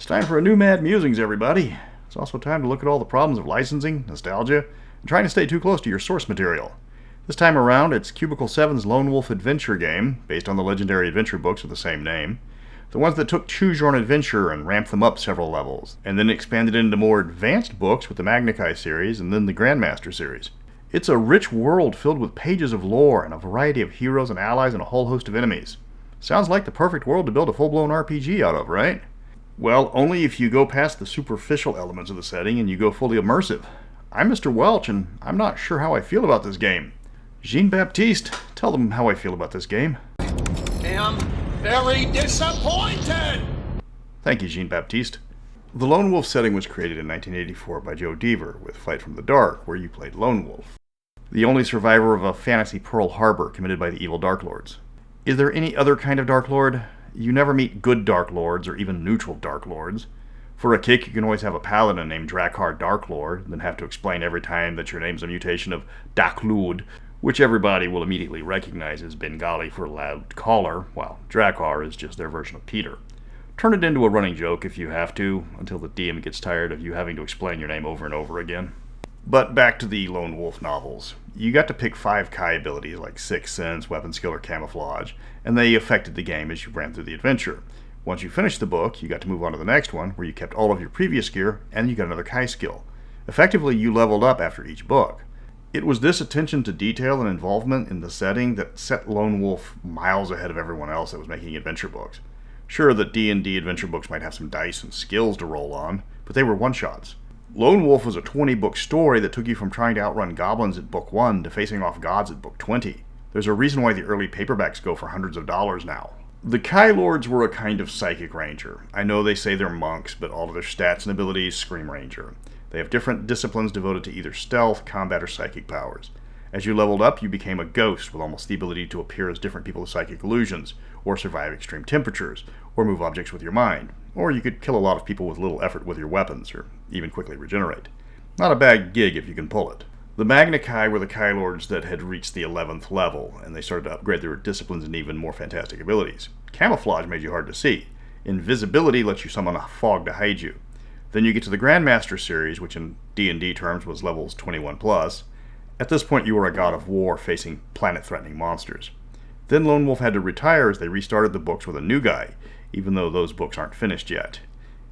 time for a new Mad Musings, everybody. It's also time to look at all the problems of licensing, nostalgia, and trying to stay too close to your source material. This time around, it's Cubicle 7's Lone Wolf Adventure game, based on the legendary adventure books of the same name. The ones that took Choose Your Own Adventure and ramped them up several levels, and then expanded into more advanced books with the Magna series and then the Grandmaster series. It's a rich world filled with pages of lore and a variety of heroes and allies and a whole host of enemies. Sounds like the perfect world to build a full-blown RPG out of, right? Well, only if you go past the superficial elements of the setting and you go fully immersive. I'm Mr. Welch, and I'm not sure how I feel about this game. Jean-Baptiste, tell them how I feel about this game. I'm very disappointed! Thank you, Jean-Baptiste. The Lone Wolf setting was created in 1984 by Joe Deaver with Flight from the Dark, where you played Lone Wolf, the only survivor of a fantasy Pearl Harbor committed by the evil Dark Lords. Is there any other kind of Dark Lord? You never meet good Dark Lords or even neutral Dark Lords. For a kick, you can always have a paladin named Drakkar Dark Lord, then have to explain every time that your name's a mutation of Daklud, which everybody will immediately recognize as Bengali for loud caller, while Drakkar is just their version of Peter. Turn it into a running joke if you have to, until the DM gets tired of you having to explain your name over and over again. But back to the Lone Wolf novels. You got to pick 5 Kai abilities like Sixth Sense, Weapon Skill, or Camouflage, and they affected the game as you ran through the adventure. Once you finished the book, you got to move on to the next one, where you kept all of your previous gear, and you got another Kai skill. Effectively, you leveled up after each book. It was this attention to detail and involvement in the setting that set Lone Wolf miles ahead of everyone else that was making adventure books. Sure that D&D adventure books might have some dice and skills to roll on, but they were one-shots. Lone Wolf was a 20-book story that took you from trying to outrun goblins at book 1 to facing off gods at book 20. There's a reason why the early paperbacks go for hundreds of dollars now. The Kai Lords were a kind of psychic ranger. I know they say they're monks, but all of their stats and abilities scream ranger. They have different disciplines devoted to either stealth, combat, or psychic powers. As you leveled up, you became a ghost with almost the ability to appear as different people with psychic illusions, or survive extreme temperatures, or move objects with your mind. Or you could kill a lot of people with little effort with your weapons, or even quickly regenerate. Not a bad gig if you can pull it. The Magna Kai were the Kai Lords that had reached the 11th level, and they started to upgrade their disciplines and even more fantastic abilities. Camouflage made you hard to see. Invisibility lets you summon a fog to hide you. Then you get to the Grandmaster series, which in D&D terms was levels 21+. At this point you were a god of war facing planet-threatening monsters. Then Lone Wolf had to retire as they restarted the books with a new guy, even though those books aren't finished yet.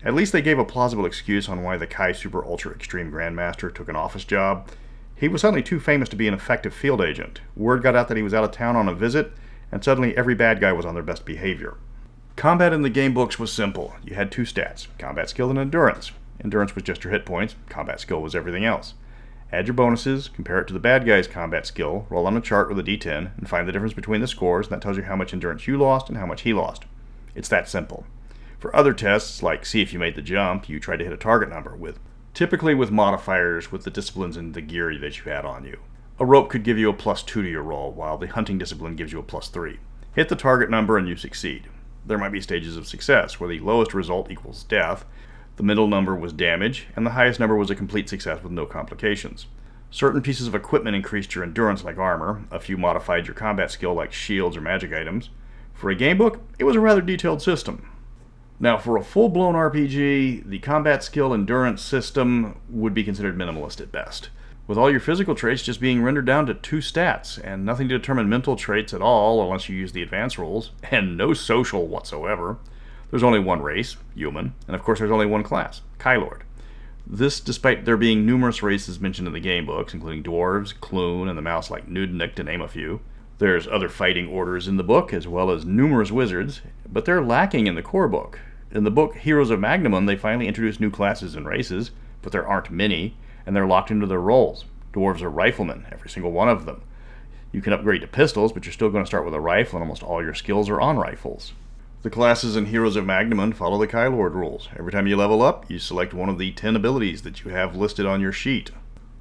At least they gave a plausible excuse on why the Kai Super Ultra Extreme Grandmaster took an office job. He was suddenly too famous to be an effective field agent. Word got out that he was out of town on a visit, and suddenly every bad guy was on their best behavior. Combat in the game books was simple. You had 2 stats, combat skill and endurance. Endurance was just your hit points, combat skill was everything else. Add your bonuses, compare it to the bad guy's combat skill, roll on a chart with a d10, and find the difference between the scores, and that tells you how much endurance you lost and how much he lost. It's that simple. For other tests, like see if you made the jump, you try to hit a target number, typically with modifiers with the disciplines and the gear that you had on you. A rope could give you a +2 to your roll, while the hunting discipline gives you a +3. Hit the target number and you succeed. There might be stages of success, where the lowest result equals death, the middle number was damage, and the highest number was a complete success with no complications. Certain pieces of equipment increased your endurance like armor, a few modified your combat skill like shields or magic items. For a gamebook, it was a rather detailed system. Now for a full-blown RPG, the combat skill endurance system would be considered minimalist at best, with all your physical traits just being rendered down to 2 stats, and nothing to determine mental traits at all unless you use the advanced rules, and no social whatsoever. There's only one race, human, and of course there's only one class, Kai Lord. This despite there being numerous races mentioned in the game books, including dwarves, Clune, and the mouse like Nudnik, to name a few. There's other fighting orders in the book, as well as numerous wizards, but they're lacking in the core book. In the book Heroes of Magnamon, they finally introduced new classes and races, but there aren't many, and they're locked into their roles. Dwarves are riflemen, every single one of them. You can upgrade to pistols, but you're still going to start with a rifle, and almost all your skills are on rifles. The classes in Heroes of Magnamon follow the Kai Lord rules. Every time you level up, you select one of the 10 abilities that you have listed on your sheet.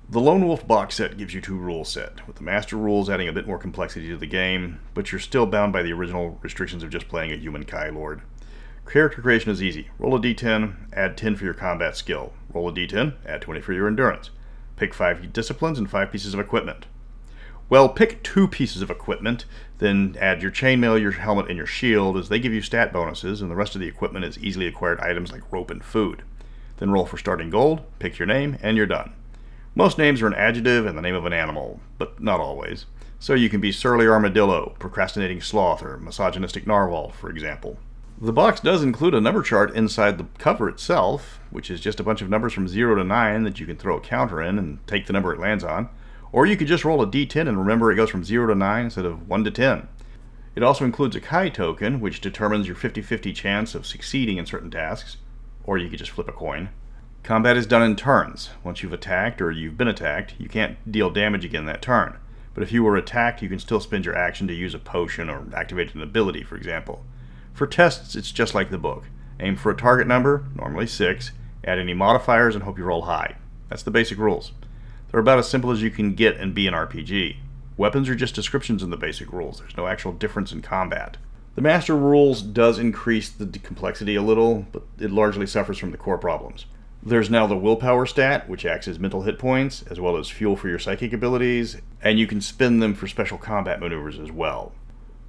The Lone Wolf box set gives you 2 rule set, with the master rules adding a bit more complexity to the game, but you're still bound by the original restrictions of just playing a human Kai Lord. Character creation is easy. Roll a d10, add 10 for your combat skill. Roll a d10, add 20 for your endurance. Pick 5 disciplines and 5 pieces of equipment. Well, pick 2 pieces of equipment, then add your chainmail, your helmet, and your shield, as they give you stat bonuses, and the rest of the equipment is easily acquired items like rope and food. Then roll for starting gold, pick your name, and you're done. Most names are an adjective and the name of an animal, but not always. So you can be surly armadillo, procrastinating sloth, or misogynistic narwhal, for example. The box does include a number chart inside the cover itself, which is just a bunch of numbers from 0 to 9 that you can throw a counter in and take the number it lands on. Or you could just roll a d10 and remember it goes from 0 to 9 instead of 1 to 10. It also includes a Kai token, which determines your 50-50 chance of succeeding in certain tasks. Or you could just flip a coin. Combat is done in turns. Once you've attacked or you've been attacked, you can't deal damage again that turn. But if you were attacked, you can still spend your action to use a potion or activate an ability, for example. For tests, it's just like the book. Aim for a target number, normally 6, add any modifiers, and hope you roll high. That's the basic rules. They're about as simple as you can get and be an RPG. Weapons are just descriptions in the basic rules. There's no actual difference in combat. The Master Rules does increase the complexity a little, but it largely suffers from the core problems. There's now the willpower stat, which acts as mental hit points, as well as fuel for your psychic abilities, and you can spend them for special combat maneuvers as well.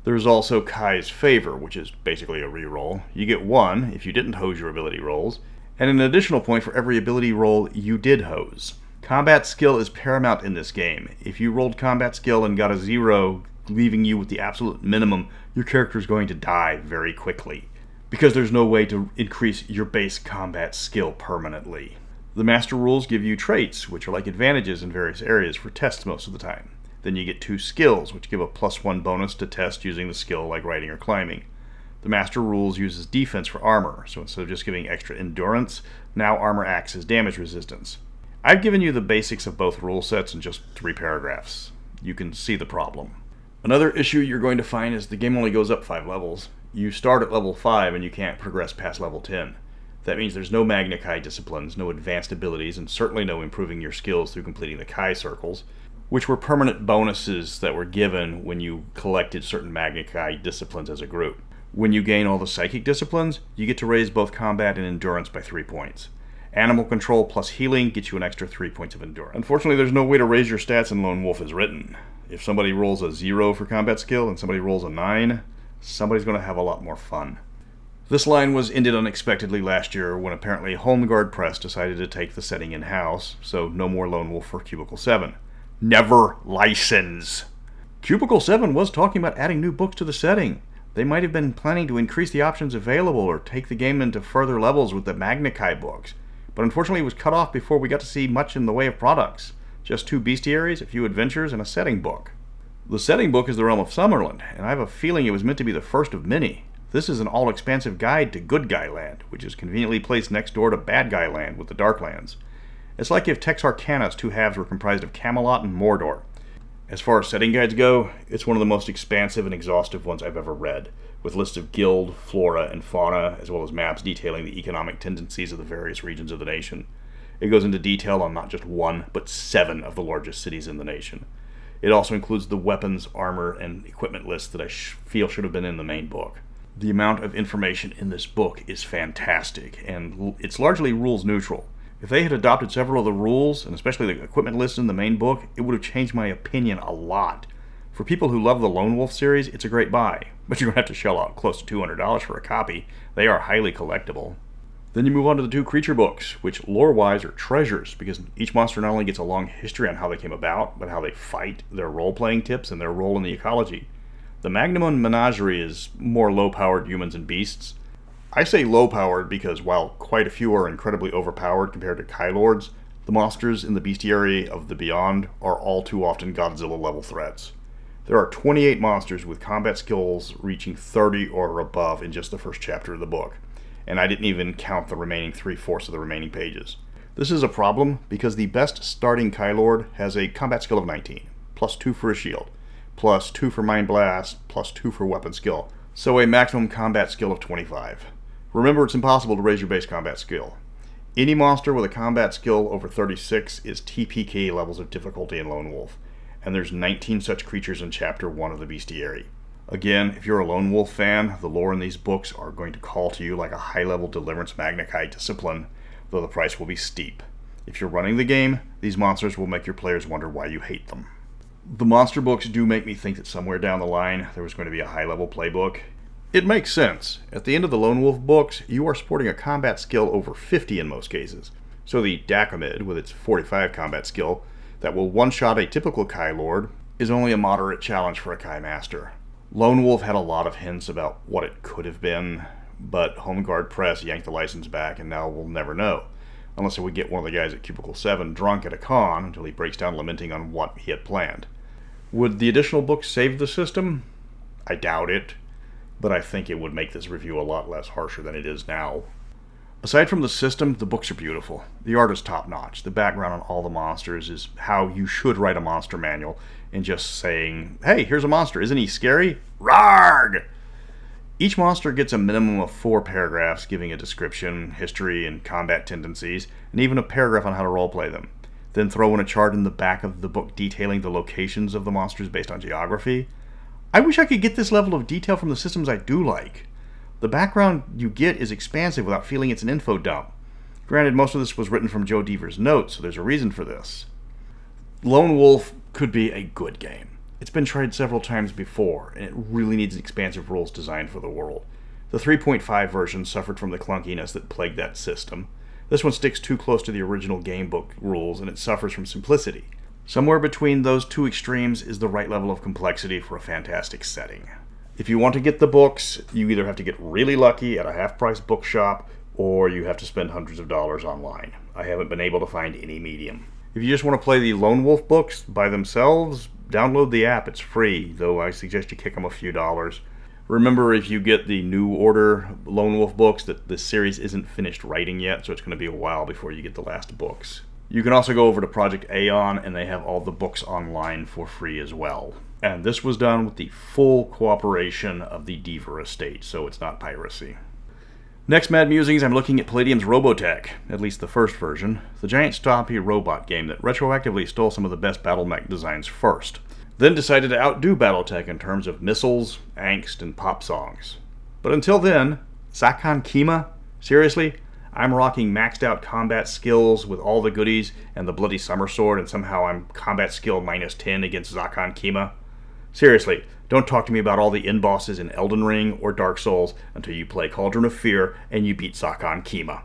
There's also Kai's Favor, which is basically a reroll. You get 1 if you didn't hose your ability rolls, and an additional point for every ability roll you did hose. Combat skill is paramount in this game. If you rolled combat skill and got a 0, leaving you with the absolute minimum, your character is going to die very quickly, because there's no way to increase your base combat skill permanently. The Master Rules give you traits, which are like advantages in various areas for tests most of the time. Then you get 2 skills, which give a +1 bonus to test using the skill like riding or climbing. The Master Rules uses defense for armor, so instead of just giving extra endurance, now armor acts as damage resistance. I've given you the basics of both rule sets in just 3 paragraphs. You can see the problem. Another issue you're going to find is the game only goes up 5 levels. You start at level 5 and you can't progress past level 10. That means there's no Magna Kai disciplines, no advanced abilities, and certainly no improving your skills through completing the Kai circles, which were permanent bonuses that were given when you collected certain Magna Kai disciplines as a group. When you gain all the psychic disciplines, you get to raise both combat and endurance by 3 points. Animal control plus healing gets you an extra 3 points of endurance. Unfortunately, there's no way to raise your stats in Lone Wolf as written. If somebody rolls a 0 for combat skill and somebody rolls a 9, somebody's going to have a lot more fun. This line was ended unexpectedly last year when apparently Homeguard Press decided to take the setting in-house, so no more Lone Wolf for Cubicle 7. Never license! Cubicle 7 was talking about adding new books to the setting. They might have been planning to increase the options available or take the game into further levels with the Magna Kai books. But unfortunately it was cut off before we got to see much in the way of products. Just 2 bestiaries, a few adventures, and a setting book. The setting book is the Realm of Summerland, and I have a feeling it was meant to be the first of many. This is an all-expansive guide to Good Guy Land, which is conveniently placed next door to Bad Guy Land with the Darklands. It's like if Texarkana's 2 halves were comprised of Camelot and Mordor. As far as setting guides go, it's one of the most expansive and exhaustive ones I've ever read, with lists of guild, flora, and fauna, as well as maps detailing the economic tendencies of the various regions of the nation. It goes into detail on not just 1, but 7 of the largest cities in the nation. It also includes the weapons, armor, and equipment lists that I feel should have been in the main book. The amount of information in this book is fantastic, and it's largely rules neutral. If they had adopted several of the rules, and especially the equipment list in the main book, it would have changed my opinion a lot. For people who love the Lone Wolf series, it's a great buy, but you're going to have to shell out close to $200 for a copy. They are highly collectible. Then you move on to the 2 creature books, which lore-wise are treasures, because each monster not only gets a long history on how they came about, but how they fight, their role-playing tips, and their role in the ecology. The Magnum Menagerie is more low-powered humans and beasts. I say low-powered because while quite a few are incredibly overpowered compared to Kai Lords, the monsters in the Bestiary of the Beyond are all too often Godzilla-level threats. There are 28 monsters with combat skills reaching 30 or above in just the first chapter of the book, and I didn't even count the remaining 3/4 of the remaining pages. This is a problem because the best starting Kai Lord has a combat skill of 19, plus 2 for a shield, plus 2 for Mind Blast, plus 2 for weapon skill, so a maximum combat skill of 25. Remember, it's impossible to raise your base combat skill. Any monster with a combat skill over 36 is TPK levels of difficulty in Lone Wolf, and there's 19 such creatures in Chapter 1 of the Bestiary. Again, if you're a Lone Wolf fan, the lore in these books are going to call to you like a high-level Deliverance Magna Kai discipline, though the price will be steep. If you're running the game, these monsters will make your players wonder why you hate them. The monster books do make me think that somewhere down the line there was going to be a high-level playbook. It makes sense. At the end of the Lone Wolf books, you are sporting a combat skill over 50 in most cases. So the Dacomid, with its 45 combat skill, that will one-shot a typical Kai Lord, is only a moderate challenge for a Kai Master. Lone Wolf had a lot of hints about what it could have been, but Home Guard Press yanked the license back, and now we'll never know. Unless we get one of the guys at Cubicle 7 drunk at a con until he breaks down lamenting on what he had planned. Would the additional books save the system? I doubt it, but I think it would make this review a lot less harsher than it is now. Aside from the system, the books are beautiful. The art is top-notch. The background on all the monsters is how you should write a monster manual, and just saying, hey, here's a monster, isn't he scary? Rarg! Each monster gets a minimum of 4 paragraphs giving a description, history, and combat tendencies, and even a paragraph on how to roleplay them. Then throw in a chart in the back of the book detailing the locations of the monsters based on geography. I wish I could get this level of detail from the systems I do like. The background you get is expansive without feeling it's an info dump. Granted, most of this was written from Joe Deaver's notes, so there's a reason for this. Lone Wolf could be a good game. It's been tried several times before, and it really needs expansive rules designed for the world. The 3.5 version suffered from the clunkiness that plagued that system. This one sticks too close to the original game book rules, and it suffers from simplicity. Somewhere between those two extremes is the right level of complexity for a fantastic setting. If you want to get the books, you either have to get really lucky at a half-price bookshop, or you have to spend hundreds of dollars online. I haven't been able to find any medium. If you just want to play the Lone Wolf books by themselves, download the app. It's free, though I suggest you kick them a few dollars. Remember, if you get the New Order Lone Wolf books, that the series isn't finished writing yet, so it's going to be a while before you get the last books. You can also go over to Project Aeon, and they have all the books online for free as well. And this was done with the full cooperation of the Deaver estate, so it's not piracy. Next, Mad Musings, I'm looking at Palladium's Robotech, at least the first version, the giant stompy robot game that retroactively stole some of the best battle mech designs first, then decided to outdo Battletech in terms of missiles, angst, and pop songs. But until then, Zakon Kima? Seriously? I'm rocking maxed out combat skills with all the goodies and the bloody summer sword, and somehow I'm combat skill minus 10 against Zakon Kima? Seriously, don't talk to me about all the end bosses in Elden Ring or Dark Souls until you play Cauldron of Fear and you beat Zakon Kima.